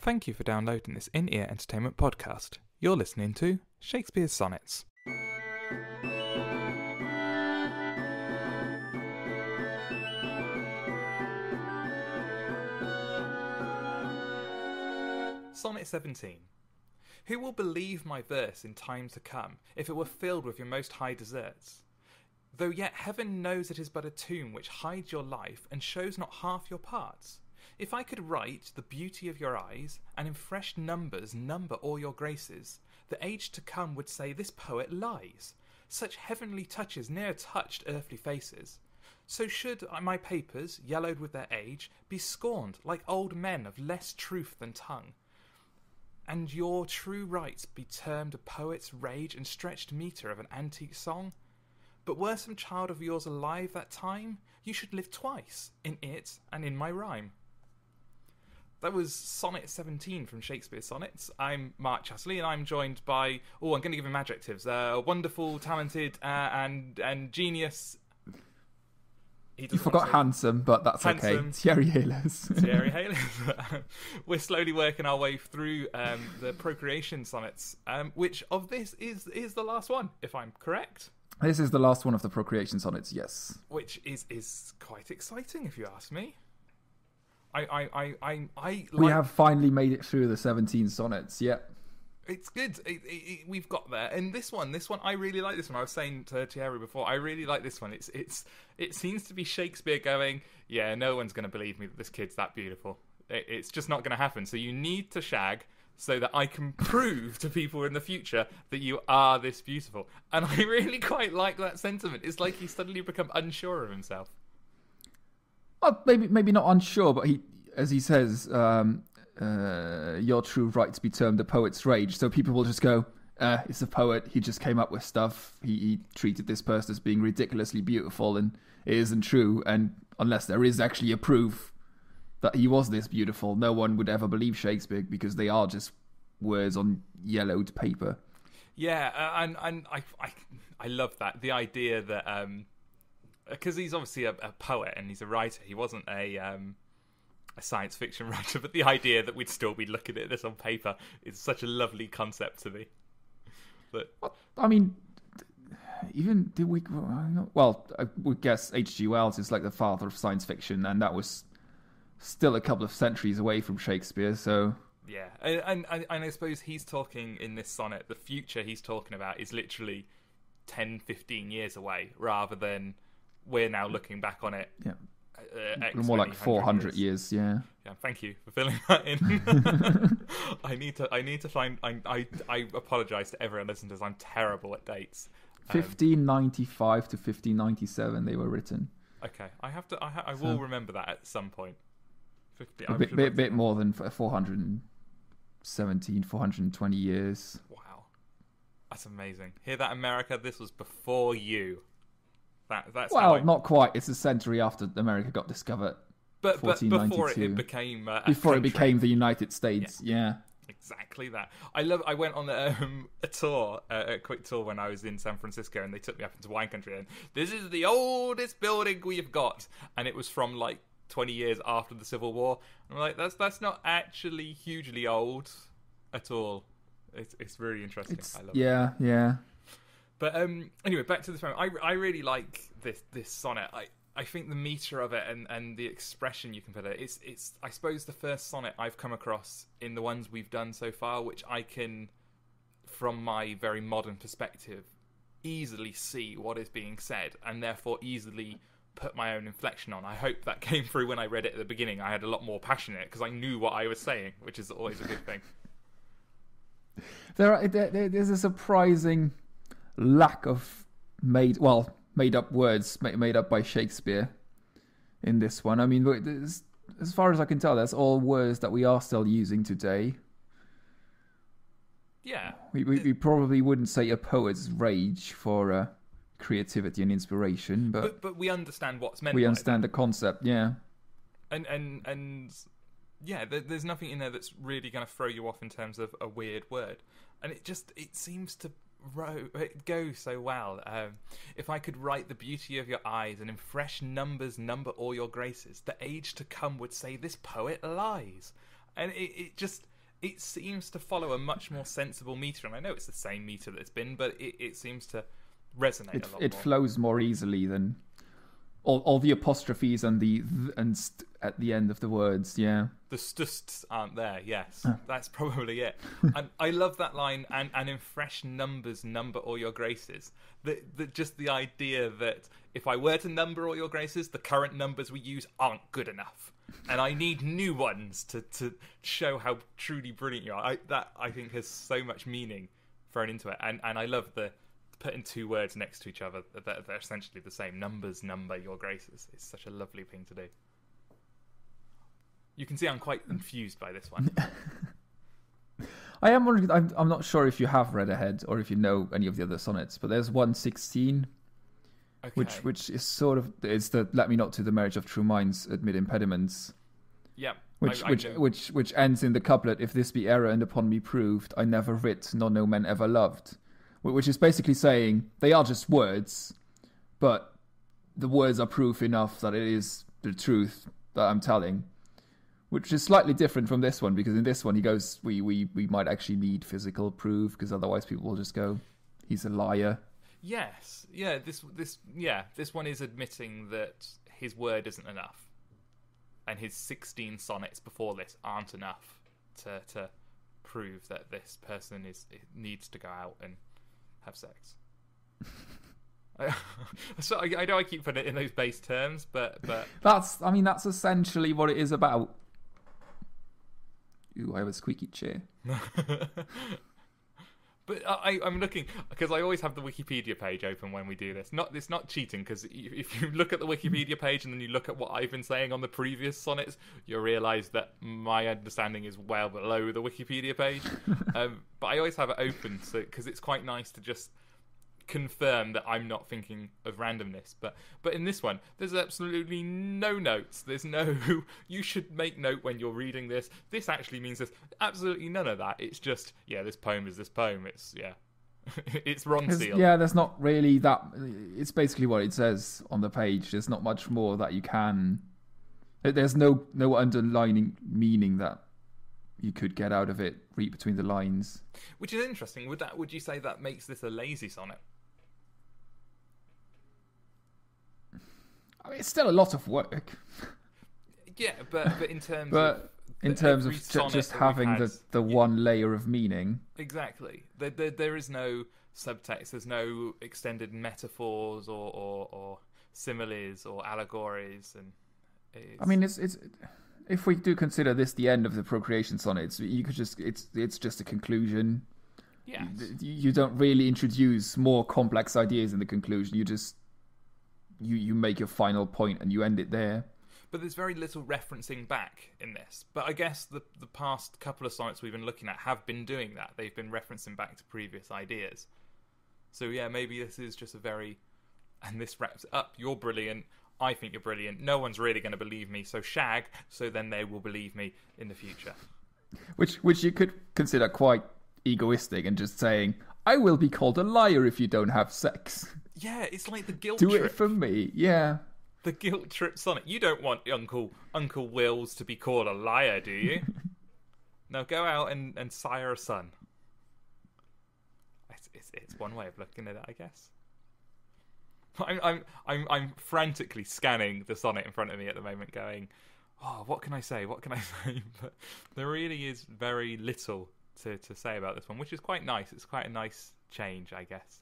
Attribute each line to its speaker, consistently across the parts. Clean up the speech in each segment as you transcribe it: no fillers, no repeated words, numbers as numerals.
Speaker 1: Thank you for downloading this in-ear entertainment podcast. You're listening to Shakespeare's Sonnets. Sonnet 17. Who will believe my verse in time to come, if it were filled with your most high deserts? Though yet heaven knows it is but a tomb which hides your life and shows not half your parts. If I could write the beauty of your eyes, and in fresh numbers number all your graces, the age to come would say this poet lies. Such heavenly touches ne'er touched earthly faces. So should my papers, yellowed with their age, be scorned like old men of less truth than tongue, and your true rights be termed a poet's rage and stretched metre of an antique song? But were some child of yours alive that time, you should live twice, in it and in my rhyme. That was Sonnet 17 from Shakespeare's Sonnets. I'm Mark Chatterley, and I'm joined by... I'm going to give him adjectives. Wonderful, talented, and genius...
Speaker 2: You forgot handsome, but that's handsome. Okay. Thierry Heles.
Speaker 1: Thierry Heles. We're slowly working our way through the Procreation Sonnets, which of this is the last one, if I'm correct.
Speaker 2: This is the last one of the Procreation Sonnets, yes.
Speaker 1: Which is quite exciting, if you ask me.
Speaker 2: We have finally made it through the 17 sonnets, yeah.
Speaker 1: It's good. We've got there. And this one, I really like this one. I was saying to Thierry before, I really like this one. It seems to be Shakespeare going, yeah, no one's going to believe me that this kid's that beautiful. It's just not going to happen. So you need to shag so that I can prove to people in the future that you are this beautiful. And I really quite like that sentiment. It's like he's suddenly become unsure of himself.
Speaker 2: Well, maybe not unsure, but he, as he says, your true rights be termed a poet's rage. So people will just go, it's a poet. He just came up with stuff. He treated this person as being ridiculously beautiful, and it isn't true. And unless there is actually a proof that he was this beautiful, no one would ever believe Shakespeare, because they are just words on yellowed paper.
Speaker 1: Yeah, and I love that. The idea that... because he's obviously a poet and he's a writer. He wasn't a science fiction writer, but the idea that we'd still be looking at this on paper is such a lovely concept to me. But
Speaker 2: I mean, even did we? Well, I would guess H.G. Wells is like the father of science fiction, and that was still a couple of centuries away from Shakespeare. So
Speaker 1: yeah, and I suppose he's talking in this sonnet. The future he's talking about is literally 10, 15 years away, rather than we're now looking back on it.
Speaker 2: Yeah. More like 400 years. Yeah.
Speaker 1: Yeah. Thank you for filling that in. I need to find. I apologise to everyone listening to this. I'm terrible at dates.
Speaker 2: 1595 to 1597 they were written.
Speaker 1: Okay, I will remember that at some point.
Speaker 2: A bit more than 417, 420 years.
Speaker 1: Wow, that's amazing. Hear that, America? This was before you. That's
Speaker 2: not quite. It's a century after America got discovered.
Speaker 1: But before it became
Speaker 2: it became the United States. Yeah.
Speaker 1: Exactly that. I went on a tour, a quick tour when I was in San Francisco, and they took me up into wine country. And this is the oldest building we've got, and it was from like 20 years after the Civil War. And I'm like, that's not actually hugely old at all. It's really interesting. I love it.
Speaker 2: Yeah.
Speaker 1: But anyway, back to this poem. I really like this sonnet. I think the metre of it and the expression you can put it. It's I suppose the first sonnet I've come across in the ones we've done so far, which I can, from my very modern perspective, easily see what is being said, and therefore easily put my own inflection on. I hope that came through when I read it at the beginning. I had a lot more passion in it because I knew what I was saying, which is always a good thing.
Speaker 2: There's a surprising lack of made up words made up by Shakespeare in this one. I mean, as far as I can tell, that's all words that we are still using today.
Speaker 1: Yeah,
Speaker 2: we probably wouldn't say a poet's rage for creativity and inspiration, but
Speaker 1: we understand what's meant.
Speaker 2: We understand the concept, yeah.
Speaker 1: And yeah, there's nothing in there that's really going to throw you off in terms of a weird word, and it seems to it goes so well. If I could write the beauty of your eyes, and in fresh numbers number all your graces, the age to come would say this poet lies. And it seems to follow a much more sensible meter. And I know it's the same meter that it's been, but it seems to resonate a lot more.
Speaker 2: It flows more easily than all the apostrophes and the at the end of the words, yeah.
Speaker 1: The stusts aren't there, yes. That's probably it. And I love that line, and in fresh numbers number all your graces. Just the idea that if I were to number all your graces, the current numbers we use aren't good enough. And I need new ones to show how truly brilliant you are. That, I think, has so much meaning thrown into it. And I love the putting two words next to each other that they're essentially the same. Numbers number your graces. It's such a lovely thing to do. You can see I'm quite confused by this one.
Speaker 2: I am wondering. I'm not sure if you have read ahead or if you know any of the other sonnets, but there's 116,
Speaker 1: Okay.
Speaker 2: which is sort of it's the "Let me not to the marriage of true minds admit impediments."
Speaker 1: Yeah.
Speaker 2: Which ends in the couplet, "If this be error and upon me proved, I never writ, nor no man ever loved," which is basically saying they are just words, but the words are proof enough that it is the truth that I'm telling. Which is slightly different from this one, because in this one he goes, we might actually need physical proof, because otherwise people will just go, he's a liar.
Speaker 1: Yes. Yeah. This one is admitting that his word isn't enough, and his 16 sonnets before this aren't enough to prove that this person needs to go out and have sex. So I know I keep putting it in those base terms, but
Speaker 2: that's essentially what it is about. Ooh, I have a squeaky chair.
Speaker 1: But I'm looking, because I always have the Wikipedia page open when we do this. It's not cheating, because if you look at the Wikipedia page and then you look at what I've been saying on the previous sonnets, you'll realise that my understanding is well below the Wikipedia page. But I always have it open because it's quite nice to just confirm that I'm not thinking of randomness. But in this one, there's absolutely no notes. There's no, you should make note when you're reading this. This actually means this. Absolutely none of that. It's just, this poem is this poem. It's, it's Ronseal.
Speaker 2: Yeah, there's not really that. It's basically what it says on the page. There's not much more that you can. There's no underlining meaning that you could get out of it. Read between the lines,
Speaker 1: which is interesting. Would you say that makes this a lazy sonnet?
Speaker 2: I mean, it's still a lot of work.
Speaker 1: Yeah, but in terms of
Speaker 2: just having the one layer of meaning.
Speaker 1: Exactly. There is no subtext. There's no extended metaphors or similes or allegories. And
Speaker 2: I mean, it's if we do consider this the end of the procreation sonnets, you could just it's just a conclusion.
Speaker 1: Yeah.
Speaker 2: You don't really introduce more complex ideas in the conclusion. You just you make your final point and you end it there.
Speaker 1: But there's very little referencing back in this. But I guess the past couple of sonnets we've been looking at have been doing that. They've been referencing back to previous ideas. So yeah, maybe this is just and this wraps it up. You're brilliant. I think you're brilliant. No one's really going to believe me. So shag, so then they will believe me in the future.
Speaker 2: Which you could consider quite egoistic and just saying, I will be called a liar if you don't have sex.
Speaker 1: Yeah, it's like the guilt
Speaker 2: trip.
Speaker 1: trip.
Speaker 2: Do it for me, yeah.
Speaker 1: The guilt trip sonnet. You don't want Uncle Wills to be called a liar, do you? Now go out and sire a son. It's one way of looking at it, I guess. I'm frantically scanning the sonnet in front of me at the moment, going, "Oh, what can I say? What can I say?" But there really is very little to say about this one, which is quite nice. It's quite a nice change, I guess.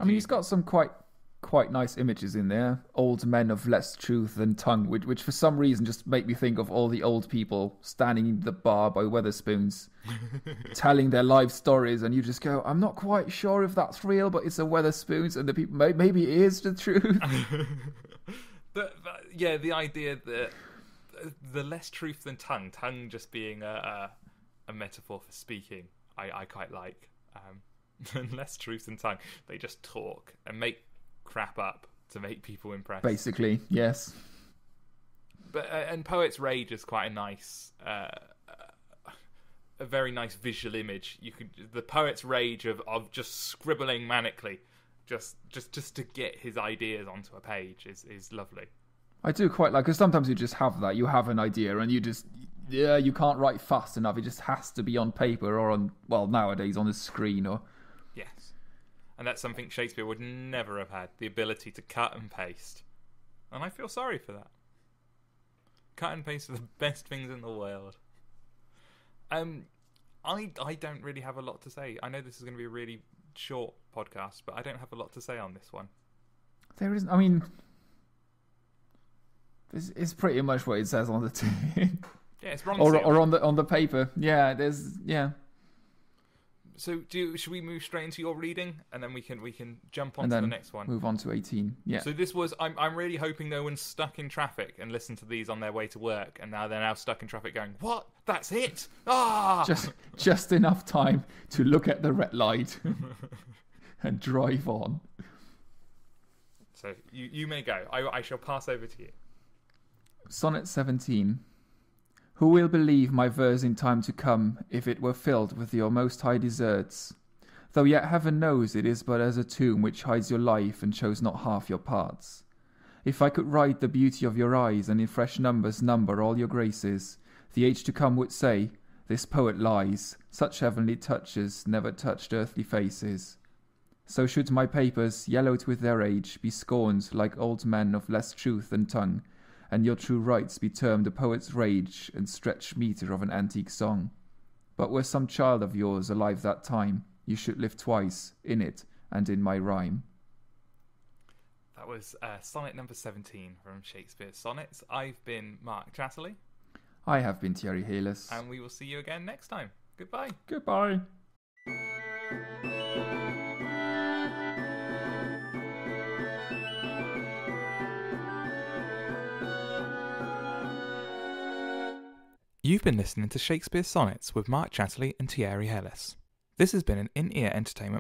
Speaker 2: He's got some quite nice images in there. Old men of less truth than tongue, which for some reason just make me think of all the old people standing in the bar by Wetherspoons, telling their life stories, and you just go, I'm not quite sure if that's real, but it's a Wetherspoons, and the people, maybe it is the truth.
Speaker 1: but the idea that the less truth than tongue just being a metaphor for speaking, I quite like. Less truth than tongue. They just talk and make crap up to make people impressed.
Speaker 2: Basically, yes.
Speaker 1: But and Poet's Rage is quite a nice, a very nice visual image. The Poet's Rage of just scribbling manically, just to get his ideas onto a page is lovely.
Speaker 2: I do quite like, because sometimes you just have that. You have an idea and you just, yeah, you can't write fast enough. It just has to be on paper or on, well, nowadays on a screen or...
Speaker 1: Yes. And that's something Shakespeare would never have had, the ability to cut and paste. And I feel sorry for that. Cut and paste are the best things in the world. I don't really have a lot to say. I know this is going to be a really short podcast, but I don't have a lot to say on this one.
Speaker 2: There isn't, I mean... It's pretty much what it says on the tin.
Speaker 1: Yeah, it's Ron
Speaker 2: or on the paper. Yeah,
Speaker 1: So should we move straight into your reading, and then we can jump on to the next one?
Speaker 2: Move on to 18. Yeah.
Speaker 1: So this was. I'm really hoping no one's stuck in traffic and listened to these on their way to work, and now they're now stuck in traffic going, "What? That's it? Ah!"
Speaker 2: Just enough time to look at the red light and drive on.
Speaker 1: So you may go. I shall pass over to you.
Speaker 2: Sonnet 17. Who will believe my verse in time to come, if it were filled with your most high deserts? Though yet heaven knows it is but as a tomb which hides your life and shows not half your parts. If I could write the beauty of your eyes, and in fresh numbers number all your graces, the age to come would say, this poet lies, such heavenly touches never touched earthly faces. So should my papers, yellowed with their age, be scorned like old men of less truth than tongue, and your true rights be termed a poet's rage and stretched metre of an antique song. But were some child of yours alive that time, you should live twice, in it and in my rhyme.
Speaker 1: That was sonnet number 17 from Shakespeare's Sonnets. I've been Mark Chatterley.
Speaker 2: I have been Thierry Heles.
Speaker 1: And we will see you again next time. Goodbye.
Speaker 2: Goodbye.
Speaker 1: You've been listening to Shakespeare's Sonnets with Mark Chatterley and Thierry Heles. This has been an In-Ear Entertainment